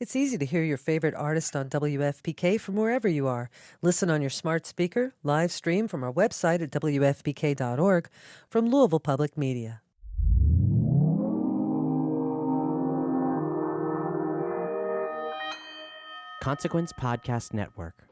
It's easy to hear your favorite artist on WFPK from wherever you are. Listen on your smart speaker, live stream from our website at WFPK.org from Louisville Public Media. Consequence Podcast Network.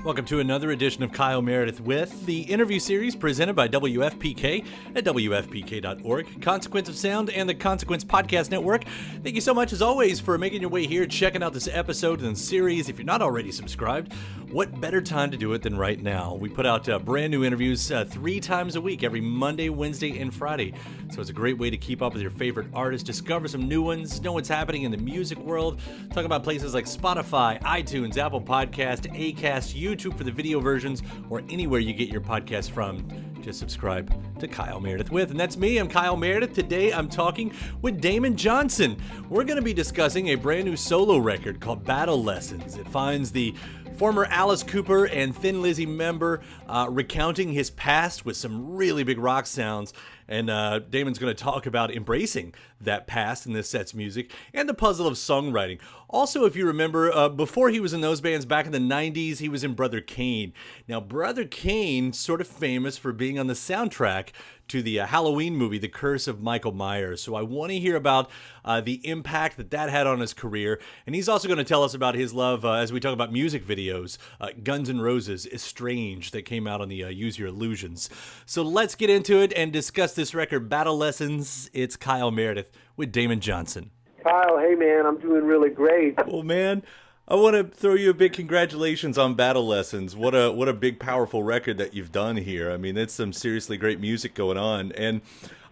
Welcome to another edition of Kyle Meredith with the interview series presented by WFPK at WFPK.org, Consequence of Sound, and the Consequence Podcast Network. Thank you so much, as always, for making your way here, checking out this episode and series. If you're not already subscribed, what better time to do it than right now? We put out brand new interviews 3 times a week, every Monday, Wednesday, and Friday. So it's a great way to keep up with your favorite artists, discover some new ones, know what's happening in the music world, talk about places like Spotify, iTunes, Apple Podcast, Acast, YouTube for the video versions, or anywhere you get your podcast from. Just subscribe to Kyle Meredith with. And that's me. I'm Kyle Meredith. Today I'm talking with Damon Johnson. We're going to be discussing a brand new solo record called Battle Lessons. It finds the former Alice Cooper and Thin Lizzy member recounting his past with some really big rock sounds. And Damon's going to talk about embracing that past in this set's music and the puzzle of songwriting. Also, if you remember, before he was in those bands back in the 90s, he was in Brother Kane. Now, Brother Kane, sort of famous for being on the soundtrack to the Halloween movie, The Curse of Michael Meyers. So I want to hear about the impact that had on his career. And he's also going to tell us about his love, as we talk about music videos, Guns N' Roses Estranged, that came out on the Use Your Illusions. So let's get into it and discuss this record, Battle Lessons. It's Kyle Meredith with Damon Johnson. Kyle, hey man, I'm doing really great. Well, man, I want to throw you a big congratulations on Battle Lessons. What a big, powerful record that you've done here. I mean, it's some seriously great music going on. And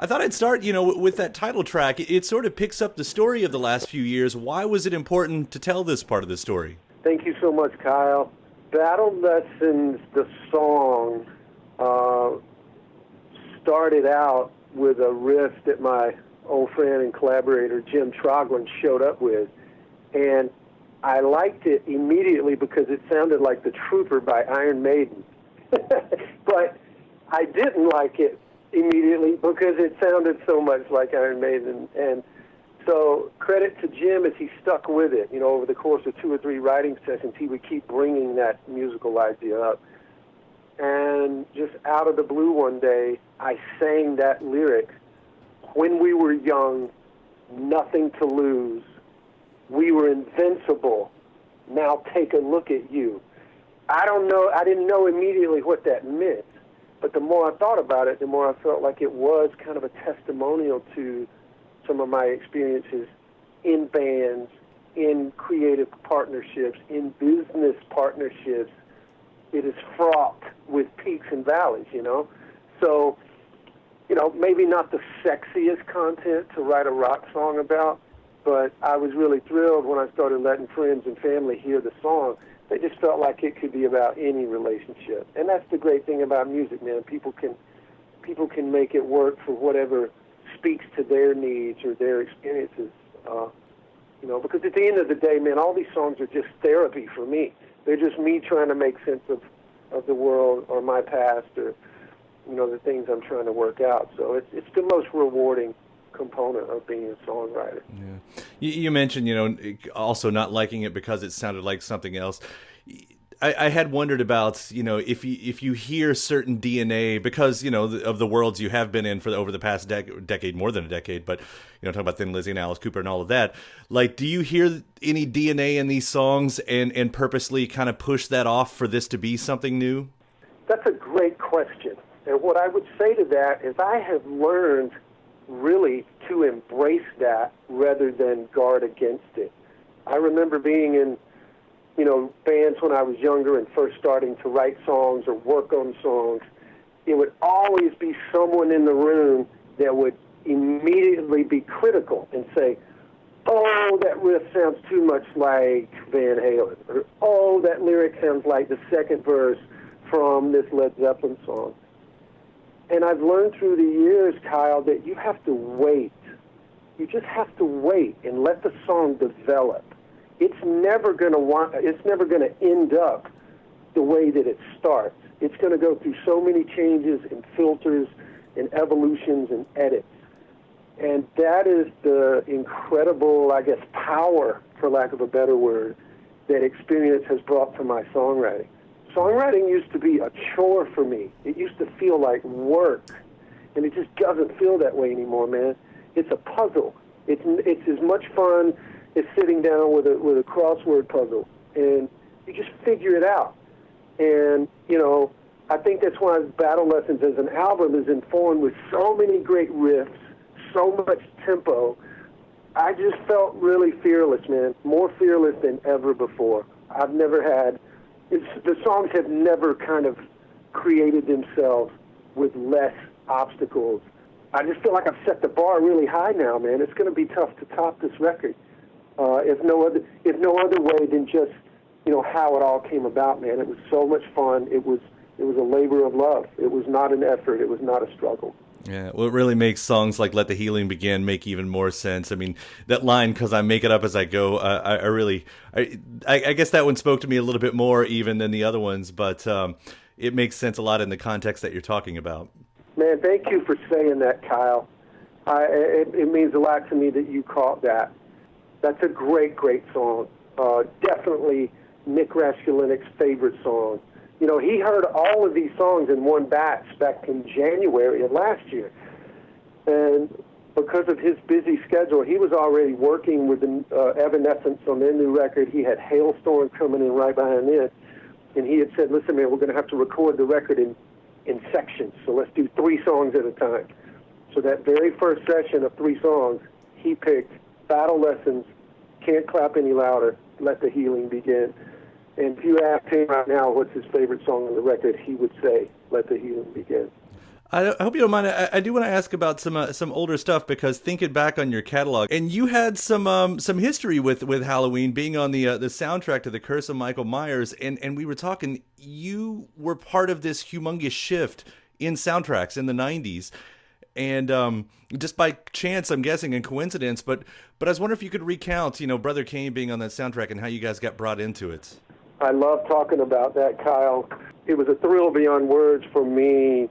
I thought I'd start, with that title track. It sort of picks up the story of the last few years. Why was it important to tell this part of the story? Thank you so much, Kyle. Battle Lessons, the song, started out with a riff that my old friend and collaborator Jim Troglin showed up with. And I liked it immediately because it sounded like The Trooper by Iron Maiden. But I didn't like it immediately because it sounded so much like Iron Maiden. And so credit to Jim as he stuck with it. Over the course of 2 or 3 writing sessions, he would keep bringing that musical idea up. And just out of the blue one day, I sang that lyric, "When we were young, nothing to lose. We were invincible. Now take a look at you." I didn't know immediately what that meant. But the more I thought about it, the more I felt like it was kind of a testimonial to some of my experiences in bands, in creative partnerships, in business partnerships. It is fraught with peaks and valleys, So, maybe not the sexiest content to write a rock song about, but I was really thrilled when I started letting friends and family hear the song. They just felt like it could be about any relationship. And that's the great thing about music, man. People can make it work for whatever speaks to their needs or their experiences. Because at the end of the day, man, all these songs are just therapy for me. They're just me trying to make sense of the world or my past or, the things I'm trying to work out. So it's the most rewarding component of being a songwriter. Yeah. You mentioned, also not liking it because it sounded like something else. I had wondered about, if you hear certain DNA, because, of the worlds you have been in for over the past decade, more than a decade, but, talking about Thin Lizzy and Alice Cooper and all of that, like, do you hear any DNA in these songs and purposely kind of push that off for this to be something new? That's a great question. And what I would say to that is I have learned really to embrace that rather than guard against it. I remember being in bands when I was younger and first starting to write songs or work on songs. It would always be someone in the room that would immediately be critical and say, "Oh, that riff sounds too much like Van Halen," or "Oh, that lyric sounds like the second verse from this Led Zeppelin song." And I've learned through the years, Kyle, that you have to wait. You just have to wait and let the song develop. It's never going to end up the way that it starts. It's going to go through so many changes and filters and evolutions and edits. And that is the incredible, I guess, power, for lack of a better word, that experience has brought to my songwriting. Songwriting used to be a chore for me. It used to feel like work, and it just doesn't feel that way anymore, man. It's a puzzle. It's as much fun as sitting down with a crossword puzzle, and you just figure it out. And, you know, I think that's why Battle Lessons as an album is informed with so many great riffs, so much tempo. I just felt really fearless, man, more fearless than ever before. I've never had, the songs have never kind of created themselves with less obstacles. I just feel like I've set the bar really high now, man. It's going to be tough to top this record. If no other way than just, you know, how it all came about, man. It was so much fun. It was a labor of love. It was not an effort. It was not a struggle. Yeah, well, it really makes songs like Let the Healing Begin make even more sense. I mean, that line, because I make it up as I go, I guess that one spoke to me a little bit more even than the other ones, but it makes sense a lot in the context that you're talking about. Man, thank you for saying that, Kyle. It means a lot to me that you caught that. That's a great, great song. Definitely Nick Raskulinec's favorite song. You know, he heard all of these songs in one batch back in January of last year. And because of his busy schedule, he was already working with Evanescence on their new record. He had Hailstorm coming in right behind it. And he had said, listen, man, we're going to have to record the record in sections, so let's do 3 songs at a time. So that very first session of 3 songs, he picked Battle Lessons, Can't Clap Any Louder, Let the Healing Begin. And if you ask him right now what's his favorite song on the record, he would say, Let the Healing Begin. I hope you don't mind. I do want to ask about some older stuff, because thinking back on your catalog, and you had some history with Halloween, being on the soundtrack to the Curse of Michael Meyers, and we were talking. You were part of this humongous shift in soundtracks in the '90s, and just by chance, I'm guessing, and coincidence, but I was wondering if you could recount, you know, Brother Kane being on that soundtrack and how you guys got brought into it. I love talking about that, Kyle. It was a thrill beyond words for me.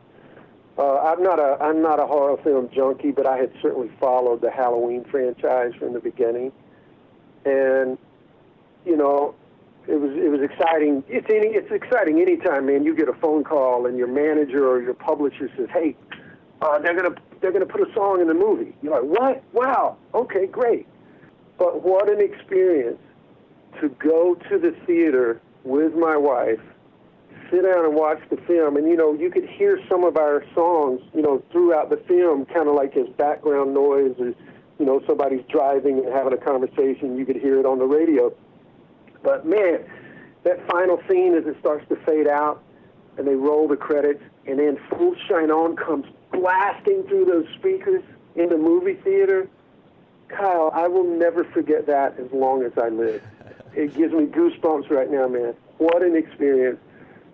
I'm not a horror film junkie, but I had certainly followed the Halloween franchise from the beginning, and you know, it was exciting. It's exciting anytime, man. You get a phone call and your manager or your publisher says, "Hey, they're gonna put a song in the movie." You're like, "What? Wow, okay, great." But what an experience to go to the theater with my wife, sit down and watch the film, and, you know, you could hear some of our songs, you know, throughout the film, kind of like as background noise, or, you know, somebody's driving and having a conversation, you could hear it on the radio. But, man, that final scene as it starts to fade out, and they roll the credits, and then Full Shine On comes blasting through those speakers in the movie theater. Kyle, I will never forget that as long as I live. It gives me goosebumps right now, man. What an experience.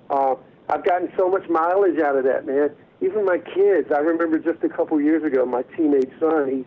I've gotten so much mileage out of that, man. Even my kids, I remember just a couple years ago, my teenage son,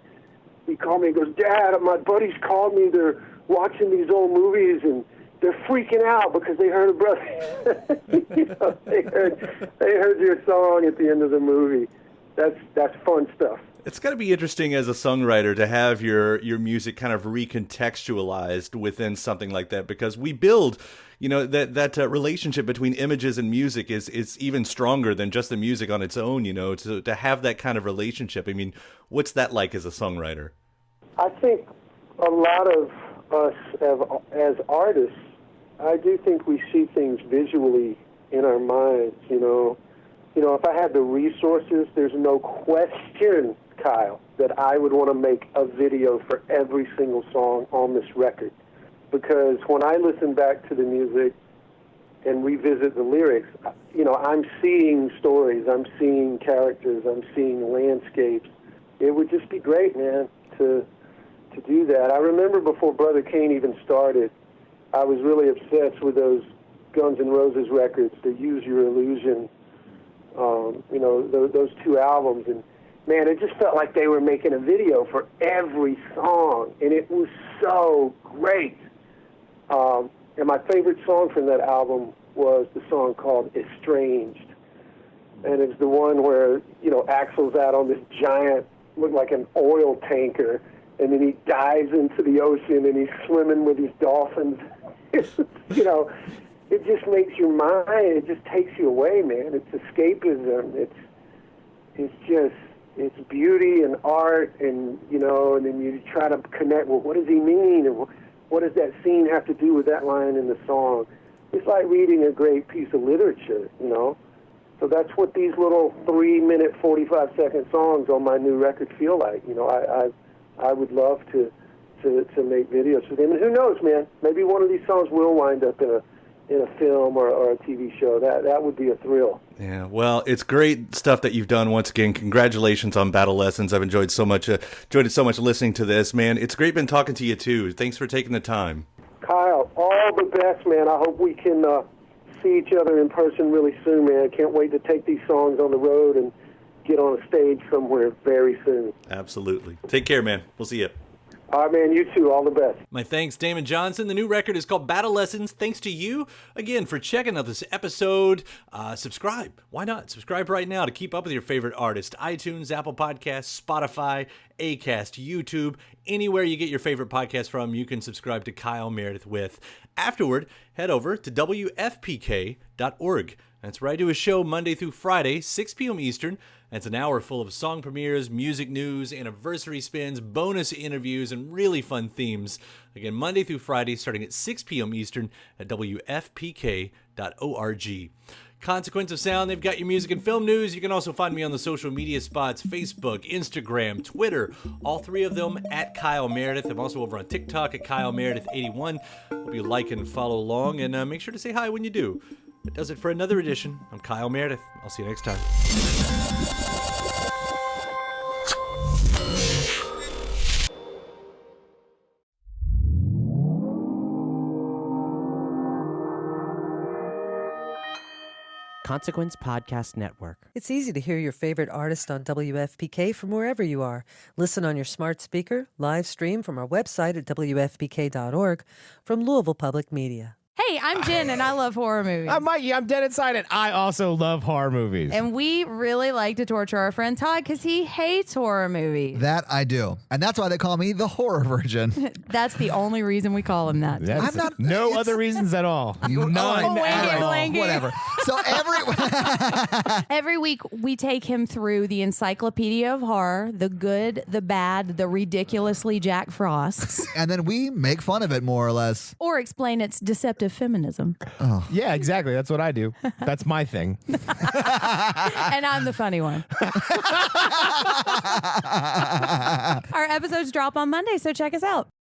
he called me and goes, "Dad, my buddies called me. They're watching these old movies, and they're freaking out because they heard a brother." You know, they heard your song at the end of the movie. That's fun stuff. It's got to be interesting as a songwriter to have your music kind of recontextualized within something like that, because we build, you know, that relationship between images and music is even stronger than just the music on its own, you know, to have that kind of relationship. I mean, what's that like as a songwriter? I think a lot of us as artists, I do think we see things visually in our minds, you know. You know, if I had the resources, there's no question, Kyle, that I would want to make a video for every single song on this record. Because when I listen back to the music and revisit the lyrics, you know, I'm seeing stories, I'm seeing characters, I'm seeing landscapes. It would just be great, man, to do that. I remember before Brother Kane even started, I was really obsessed with those Guns N' Roses records, the Use Your Illusion, you know, those 2 albums. And, man, it just felt like they were making a video for every song, and it was so great. And my favorite song from that album was the song called Estranged. and it's the one where, Axl's out on this giant, look like an oil tanker, and then he dives into the ocean and he's swimming with these dolphins. It just makes your mind, it just takes you away, man. It's escapism. It's beauty and art, and then you try to connect, well, what does he mean? And what does that scene have to do with that line in the song? It's like reading a great piece of literature, So that's what these little 3-minute, 45-second songs on my new record feel like. I would love to make videos for them. And who knows, man? Maybe one of these songs will wind up in a film or a TV show. That would be a thrill. Yeah, well, it's great stuff that you've done. Once again, congratulations on Battle Lessons. I've enjoyed it so much listening to this, man. It's great been talking to you too. Thanks for taking the time. Kyle, all the best, man. I hope we can see each other in person really soon, man. Can't wait to take these songs on the road and get on a stage somewhere very soon. Absolutely. Take care, man. We'll see you. All right, man, you too. All the best. My thanks, Damon Johnson. The new record is called Battle Lessons. Thanks to you, again, for checking out this episode. Subscribe. Why not? Subscribe right now to keep up with your favorite artist. iTunes, Apple Podcasts, Spotify, Acast, YouTube. Anywhere you get your favorite podcast from, you can subscribe to Kyle Meredith with. Afterward, head over to WFPK.org. That's where I do a show Monday through Friday, 6 p.m. Eastern. It's an hour full of song premieres, music news, anniversary spins, bonus interviews, and really fun themes. Again, Monday through Friday, starting at 6 p.m. Eastern at WFPK.org. Consequence of Sound, they've got your music and film news. You can also find me on the social media spots, Facebook, Instagram, Twitter, all three of them at Kyle Meredith. I'm also over on TikTok at Kyle Meredith81. Hope you like and follow along, and make sure to say hi when you do. That does it for another edition. I'm Kyle Meredith. I'll see you next time. Consequence Podcast Network. It's easy to hear your favorite artist on WFPK from wherever you are. Listen on your smart speaker, live stream from our website at WFPK.org, from Louisville Public Media. Hey, I'm Jen, and I love horror movies. I'm Mikey. I'm dead inside it. I also love horror movies. And we really like to torture our friend Todd because he hates horror movies. That I do. And that's why they call me the horror virgin. That's the only reason we call him that. That's I'm not- no it's- other reasons at all. You know, blanket, blanket. whatever. So Every week, we take him through the encyclopedia of horror, the good, the bad, the ridiculously Jack Frosts, and then we make fun of it more or less. or explain its deceptive feminism. Yeah, exactly. That's what I do. That's my thing. And I'm the funny one. Our episodes drop on Monday, so check us out.